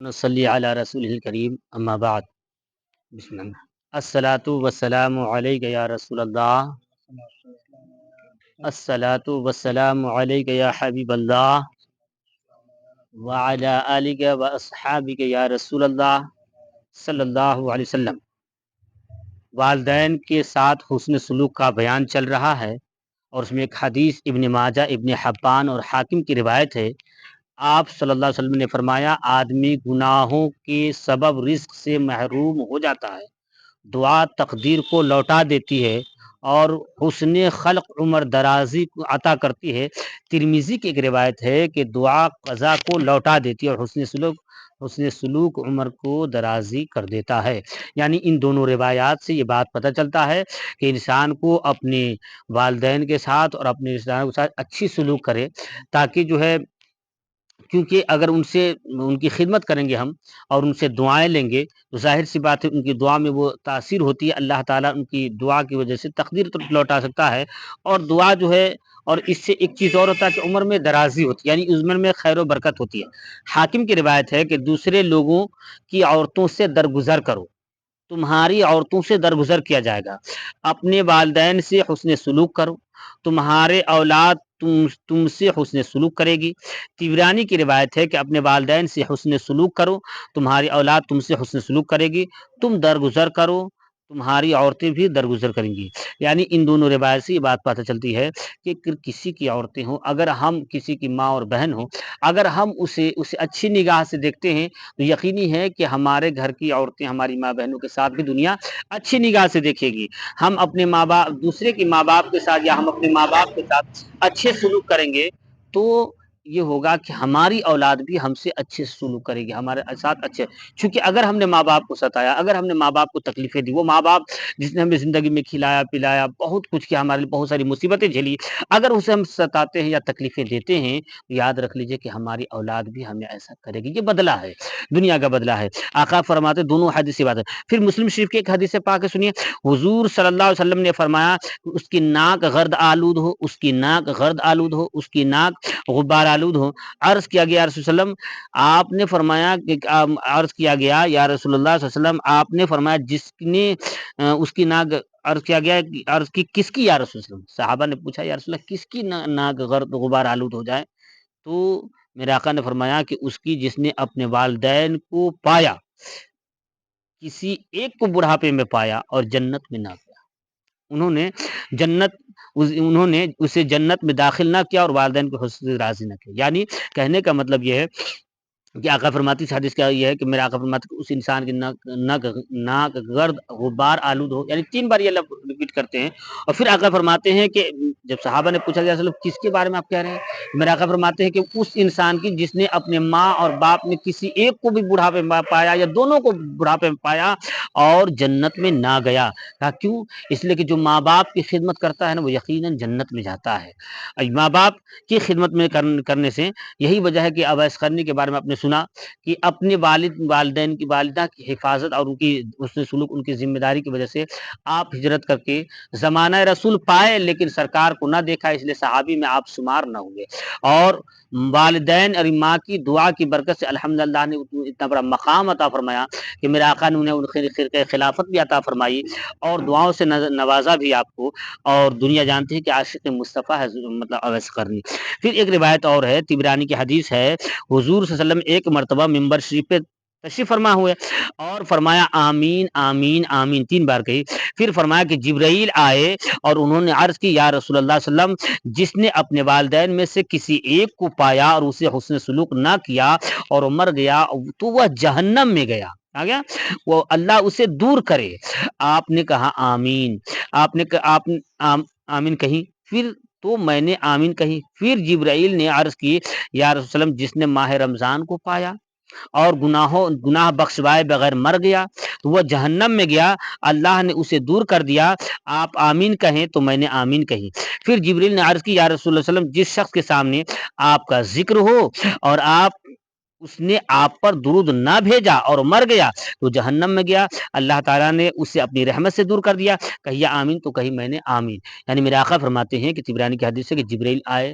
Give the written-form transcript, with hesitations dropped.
نصلی علی رسول الکریم اما بعد بسم اللہ الصلاۃ والسلام علیک یا رسول اللہ الصلاۃ والسلام علیک یا حبیب اللہ وعلی آلک و اصحابک یا رسول اللہ صلی اللہ علیہ وسلم۔ والدین کے ساتھ حسن سلوک کا بیان چل رہا ہے، اور اس میں ایک حدیث ابن ماجہ، ابن حبان اور حاکم کی روایت ہے۔ آپ صلی اللہ علیہ وسلم نے فرمایا، آدمی گناہوں کے سبب رزق سے محروم ہو جاتا ہے، دعا تقدیر کو لوٹا دیتی ہے اور حسن خلق عمر درازی کو عطا کرتی ہے۔ ترمذی کی ایک روایت ہے کہ دعا قضا کو لوٹا دیتی ہے اور حسن سلوک عمر کو درازی کر دیتا ہے۔ یعنی ان دونوں روایات سے یہ بات پتہ چلتا ہے کہ انسان کو اپنے والدین کے ساتھ اور اپنے رشتہ داروں کے ساتھ اچھی سلوک کرے، تاکہ جو ہے، کیونکہ اگر ان کی خدمت کریں گے ہم اور ان سے دعائیں لیں گے تو ظاہر سی بات ہے ان کی دعا میں وہ تاثیر ہوتی ہے، اللہ تعالیٰ ان کی دعا کی وجہ سے تقدیر تو لوٹا سکتا ہے، اور دعا جو ہے، اور اس سے ایک چیز اور ہوتا ہے کہ عمر میں درازی ہوتی ہے، یعنی عمر میں خیر و برکت ہوتی ہے۔ حاکم کی روایت ہے کہ دوسرے لوگوں کی عورتوں سے درگزر کرو، تمہاری عورتوں سے درگزر کیا جائے گا۔ اپنے والدین سے حسن سلوک کرو، تمہارے اولاد تم سے حسن سلوک کرے گی۔ طبرانی کی روایت ہے کہ اپنے والدین سے حسن سلوک کرو، تمہاری اولاد تم سے حسن سلوک کرے گی۔ تم درگزر کرو، تمہاری عورتیں بھی درگزر کریں گی۔ یعنی ان دونوں روایت سے یہ بات پتہ چلتی ہے کہ کسی کی عورتیں ہوں، اگر ہم کسی کی ماں اور بہن ہوں، اگر ہم اسے اچھی نگاہ سے دیکھتے ہیں تو یقینی ہے کہ ہمارے گھر کی عورتیں ہماری ماں بہنوں کے ساتھ بھی دنیا اچھی نگاہ سے دیکھے گی۔ ہم اپنے ماں باپ، دوسرے کی ماں باپ کے ساتھ، یا ہم اپنے ماں باپ کے ساتھ اچھے سلوک کریں گے تو یہ ہوگا کہ ہماری اولاد بھی ہم سے اچھے سلوک کرے گی، ہمارے ساتھ اچھے، چونکہ اگر ہم نے ماں باپ کو ستایا، اگر ہم نے ماں باپ کو تکلیفیں دی، وہ ماں باپ جس نے ہمیں زندگی میں کھلایا پلایا، بہت کچھ کیا، ہمارے لیے بہت ساری مصیبتیں جھیلی، اگر اسے ہم ستاتے ہیں یا تکلیفیں دیتے ہیں تو یاد رکھ لیجئے کہ ہماری اولاد بھی ہمیں ایسا کرے گی۔ یہ بدلہ ہے، دنیا کا بدلہ ہے۔ آقا فرماتے، دونوں حدیث سے بات ہے۔ پھر مسلم شریف کی ایک حدیث پاک ہے، سنیے، حضور صلی اللہ علیہ وسلم نے فرمایا کہ اس کی ناک غرد آلود ہو، اس کی ناک غرد آلود ہو، اس کی ناک غبار آلود ہو۔ عرض کیا گیا، یا رسول اللہ، آپ نے فرمایا کہ عرض کیا گیا، یا رسول اللہ صلی اللہ علیہ وسلم، آپ نے فرمایا جس نے اس کی ناک، عرض کیا گیا، عرض کی کس کی یا رسول اللہ، صحابہ نے پوچھا یا رسول اللہ کس کی ناک غرد غبار آلود ہو جائے، تو میرے آقا نے فرمایا کہ اس کی جس نے اپنے والدین کو پایا، کسی ایک کو بڑھاپے میں پایا اور جنت میں نہ گیا، انہوں نے اسے جنت میں داخل نہ کیا اور والدین کو حسن سے راضی نہ کیا۔ یعنی کہنے کا مطلب یہ ہے کہ آقا فرماتی اس حدیث کا یہ ہے کہ میرا آقا فرماتے کہ اس انسان کی ناک گرد غبار آلود ہو، یعنی 3 بار یہ لفظ ریپیٹ کرتے ہیں، اور پھر آقا فرماتے ہیں کہ جب صحابہ نے پوچھا کہ اصل کس کے بارے میں آپ کہہ رہے ہیں، میرا آقا فرماتے ہیں کہ اس انسان کی جس نے اپنے ماں اور باپ میں کسی ایک کو بھی بڑھاپے میں پایا یا دونوں کو بڑھاپے میں پایا اور جنت میں نہ گیا۔ کہا کیوں؟ اس لیے کہ جو ماں باپ کی خدمت کرتا ہے نا، وہ یقیناً جنت میں جاتا ہے۔ ماں باپ کی خدمت میں کرنے سے یہی وجہ ہے کہ اویس قرنی کے بارے میں آپ نے سنا کہ اپنے والدین کی، والدہ کی حفاظت اور ان کی حسن سلوک، ان کی ذمہ داری کی وجہ سے آپ ہجرت کر کے زمانہ رسول پائے لیکن سرکار کو نہ دیکھا، اس لیے صحابی میں آپ شمار نہ ہوئے، اور والدین اور ماں کی دعا کی برکت سے الحمدللہ نے اتنا بڑا مقام عطا فرمایا کہ میرے آقا نے انہیں خرقہ خلافت بھی عطا فرمائی اور دعاؤں سے نوازا بھی آپ کو، اور دنیا جانتی ہے کہ عاشق مصطفیٰ ہے مطلب اویس قرنی۔ پھر ایک روایت اور ہے، طبرانی کی حدیث ہے، حضور صلی اللہ علیہ وسلم ایک مرتبہ ممبر شریف پہ تشریف فرما ہوئے اور فرمایا آمین آمین آمین 3 بار کہی، پھر فرمایا کہ جبرائیل آئے اور انہوں نے عرض کی، یا رسول اللہ صلی اللہ علیہ وسلم، جس نے اپنے والدین میں سے کسی ایک کو پایا اور اسے حسن سلوک نہ کیا اور مر گیا تو وہ جہنم میں گیا، آ گیا، وہ اللہ اسے دور کرے۔ آپ نے کہا آمین، آپ نے آمین کہیں، پھر تو میں نے آمین کہی، پھر جبرائیل نے عرض کی، یا رسول اللہ، جس نے ماہ رمضان کو پایا اور گناہ بخشوائے بغیر مر گیا تو وہ جہنم میں گیا، اللہ نے اسے دور کر دیا، آپ آمین کہیں تو میں نے آمین کہی۔ پھر جبرائیل نے عرض کی، یا رسول اللہ صلی اللہ علیہ وسلم، جس شخص کے سامنے آپ کا ذکر ہو اور اس نے آپ پر درود نہ بھیجا اور مر گیا تو جہنم میں گیا، اللہ تعالیٰ نے اسے اپنی رحمت سے دور کر دیا، کہیے آمین تو کہی میں نے آمین۔ یعنی میرے آقا فرماتے ہیں کہ طبرانی کی حدیث ہے کہ جبرائیل آئے